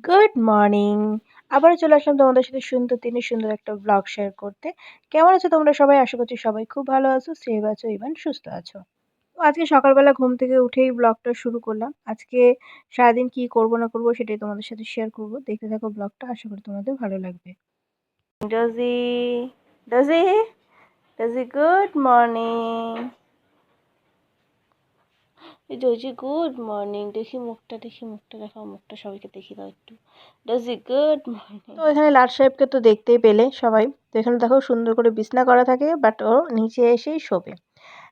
Good morning. আবারও চলে আসলাম তোমাদের সাথে সুন্দর দিনে সুন্দর একটা ব্লগ শেয়ার করতে। কেমন আছো তোমরা সবাই? আশা করছি সবাই খুব ভালো আছো, সেফ আছো, ইভেন সুস্থ আছো। তো আজকে সকালবেলা ঘুম থেকে উঠেই ব্লগটা শুরু করলাম। আজকে সারাদিন কি করব না করব সেটাই তোমাদের সাথে শেয়ার করব। দেখতে থাকো ব্লগটা, আশা করি তোমাদের ভালো লাগবে। Doji, doji, doji, good morning. Doji, good morning. দেখি মুখটা দেখাও, মুখটা সবাইকে দেখিয়ে দাও একটু। Doji, good morning. তো এখানে লাট সাহেবকে তো দেখতেই পেলে সবাই। তো এখানে দেখো সুন্দর করে বিছনা করা থাকে, বাট ও নিচে এসেই শোবে।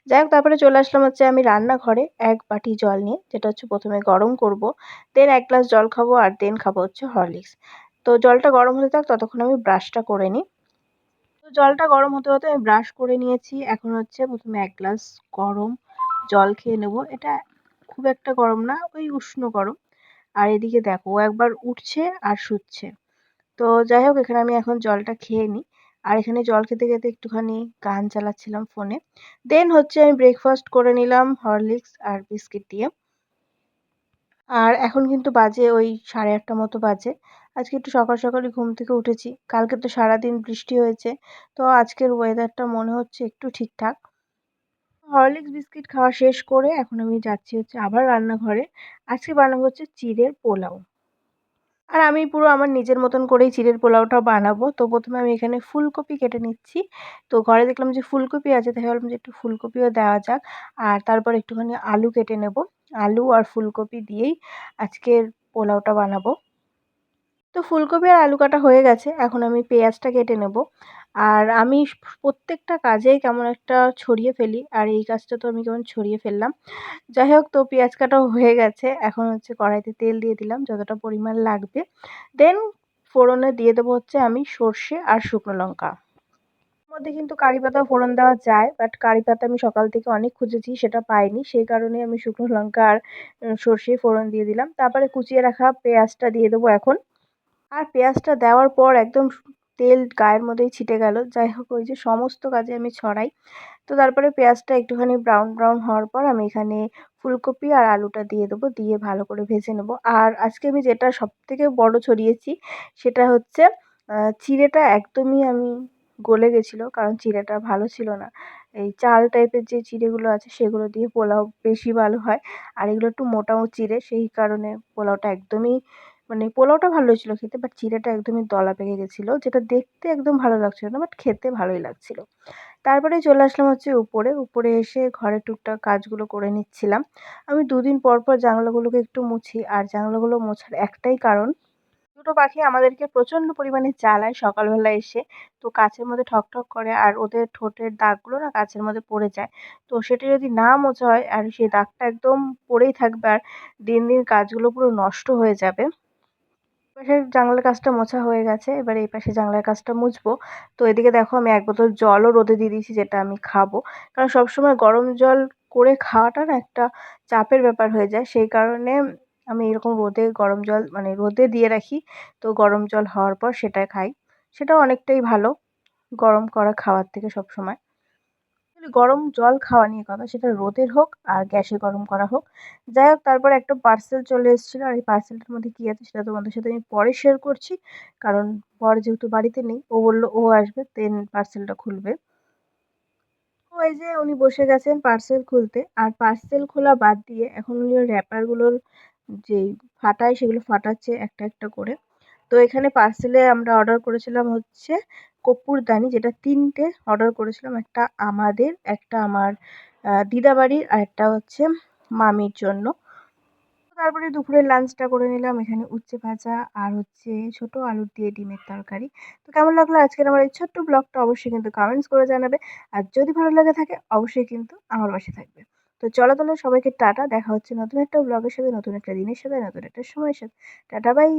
যাই হোক, তারপরে চলে আসলাম হচ্ছে আমি রান্নাঘরে এক বাটি জল নিয়ে, যেটা হচ্ছে প্রথমে গরম করব, দেন এক গ্লাস জল খাবো, আর দেন খাবো হচ্ছে হরলিক্স। তো জলটা গরম হতে থাক, ততক্ষণ আমি ব্রাশটা করে নিই। তো জলটা গরম হতে হতে আমি ব্রাশ করে নিয়েছি। এখন হচ্ছে প্রথমে এক গ্লাস গরম জল খেয়ে নেব। এটা খুব একটা গরম না, ওই উষ্ণ গরম। আর এদিকে দেখো ও একবার উঠছে আর শুচ্ছে। তো যাই হোক, এখানে আমি এখন জলটা খেয়ে নিই। আর এখানে জল খেতে খেতে একটুখানি গান চালাচ্ছিলাম ফোনে। দেন হচ্ছে আমি ব্রেকফাস্ট করে নিলাম হরলিক্স আর বিস্কিট দিয়ে। আর এখন কিন্তু বাজে ওই 8:30 মতো বাজে। আজকে একটু সকাল সকালই ঘুম থেকে উঠেছি। কালকে তো সারাদিন বৃষ্টি হয়েছে। তো আজকের ওয়েদারটা মনে হচ্ছে একটু ঠিকঠাক। হরলিক্স বিস্কিট খাওয়া শেষ করে এখন আমি যাচ্ছি হচ্ছে আবার রান্নাঘরে। আজকে বানাবো হচ্ছে চিড়ের পোলাও। আর আমি পুরো আমার নিজের মতন করেই চিড়ের পোলাওটা বানাবো। তো প্রথমে আমি এখানে ফুলকপি কেটে নিচ্ছি। তো ঘরে দেখলাম যে ফুলকপি আছে, তাই ভাবলাম যে একটু ফুলকপিও দেওয়া যাক। আর তারপর একটুখানি আলু কেটে নেব। আলু আর ফুলকপি দিয়েই আজকের পোলাওটা বানাবো। তো ফুলকপি আর আলু কাটা হয়ে গেছে। এখন আমি পেঁয়াজটা কেটে নেব। আর আমি প্রত্যেকটা কাজেই কেমন একটা ছড়িয়ে ফেলি। আর এই কাজটা তো আমি কেমন ছড়িয়ে ফেললাম। যাই হোক, তো পেঁয়াজ কাটাও হয়ে গেছে। এখন হচ্ছে কড়াইতে তেল দিয়ে দিলাম যতটা পরিমাণ লাগবে। দেন ফোড়নে দিয়ে দেবো হচ্ছে আমি সর্ষে আর শুকনো লঙ্কা। এর মধ্যে কিন্তু কারি পাতাও ফোড়ন দেওয়া যায়, বাট কারি পাতা আমি সকাল থেকে অনেক খুঁজেছি, সেটা পাইনি। সেই কারণে আমি শুকনো লঙ্কা আর সর্ষেই ফোড়ন দিয়ে দিলাম। তারপরে কুচিয়ে রাখা পেঁয়াজটা দিয়ে দেবো এখন। আর পেঁয়াজটা দেওয়ার পর একদম তেল গায়ের মধ্যেই ছিটে গেল। যাই হোক, ওই যে সমস্ত কাজে আমি ছড়াই। তো তারপরে পেঁয়াজটা একটুখানি ব্রাউন ব্রাউন হওয়ার পর আমি এখানে ফুলকপি আর আলুটা দিয়ে দেবো, দিয়ে ভালো করে ভেজে নেব। আর আজকে আমি যেটা সবথেকে বড় ছড়িয়েছি সেটা হচ্ছে চিঁড়েটা একদমই আমি গলে গেছিলো, কারণ চিঁড়েটা ভালো ছিল না। এই চাল টাইপের যে চিঁড়েগুলো আছে সেগুলো দিয়ে পোলাও বেশি ভালো হয়। আর এগুলো একটু মোটাও চিঁড়ে, সেই কারণে পোলাওটা একদমই মানে পোলাওটা ভালো হয়েছিল খেতে, বাট চিঁড়েটা একদমই দলা পেকে গেছিলো, যেটা দেখতে একদম ভালো লাগছিল না, বাট খেতে ভালোই লাগছিল। তারপরে চলে আসলাম হচ্ছে উপরে। উপরে এসে ঘরের টুকটাক কাজগুলো করে নিচ্ছিলাম। আমি ২ দিন পর পর জানালাগুলোকে একটু মুছি। আর জানালাগুলো মোছার একটাই কারণ, দুটো পাখি আমাদেরকে প্রচণ্ড পরিমাণে জ্বালায় সকালবেলা এসে। তো কাচের মধ্যে ঠকঠক করে, আর ওদের ঠোঁটের দাগগুলো না কাচের মধ্যে পড়ে যায়। তো সেটা যদি না মোছা হয় আর সেই দাগটা একদম পড়েই থাকবে, আর দিন দিন কাজগুলো পুরো নষ্ট হয়ে যাবে। পাশের জানালার কাচটা মোছা হয়ে গেছে। এবার এই পাশের জানালার কাচটা মুছবো। তো এদিকে দেখো আমি ১ বোতল জলও রোদে দিয়ে দিয়েছি, যেটা আমি খাবো। কারণ সবসময় গরম জল করে খাওয়াটা না একটা চাপের ব্যাপার হয়ে যায়। সেই কারণে আমি এরকম রোদে গরম জল মানে রোদে দিয়ে রাখি। তো গরম জল হওয়ার পর সেটা খাই। সেটাও অনেকটাই ভালো গরম করা খাওয়ার থেকে সবসময়। গরম জল খাওয়া নিয়ে কথা, সেটা রোদের হোক আর গ্যাসে গরম করা হোক। যাই হোক, তারপরে একটা পার্সেল চলে এসেছিলো। আর এই পার্সেলটার মধ্যে কী আছে সেটা তোমাদের সাথে আমি পরে শেয়ার করছি। কারণ বর যেহেতু বাড়িতে নেই, ও বলল ও আসবে দেন পার্সেলটা খুলবে। তো এই যে উনি বসে গেছেন পার্সেল খুলতে। আর পার্সেল খোলা বাদ দিয়ে এখন উনি ওই র্যাপারগুলোর যেই ফাটায় সেগুলো ফাটাচ্ছে একটা একটা করে। তো এখানে পার্সেলে আমরা অর্ডার করেছিলাম হচ্ছে কর্পূরদানি, যেটা ৩ টে অর্ডার করেছিলাম। একটা আমাদের, একটা আমার দিদাবাড়ির, আর একটা হচ্ছে মামির জন্য। তারপরে দুপুরের লাঞ্চটা করে নিলাম। এখানে উচ্ছে ভাজা আর হচ্ছে ছোট আলু দিয়ে ডিমের তরকারি। তো কেমন লাগলো আজকের আমার এই ছোট্ট ব্লগটা, অবশ্যই কিন্তু কমেন্টস করে জানাবে। আর যদি ভালো লেগে থাকে অবশ্যই কিন্তু আমার পাশে থাকবে। তো চলো তাহলে সবাইকে টাটা। দেখা হচ্ছে নতুন একটা ব্লগের সাথে, নতুন একটা দিনের সাথে, নতুন একটা সময়ের সাথে। Tata bye.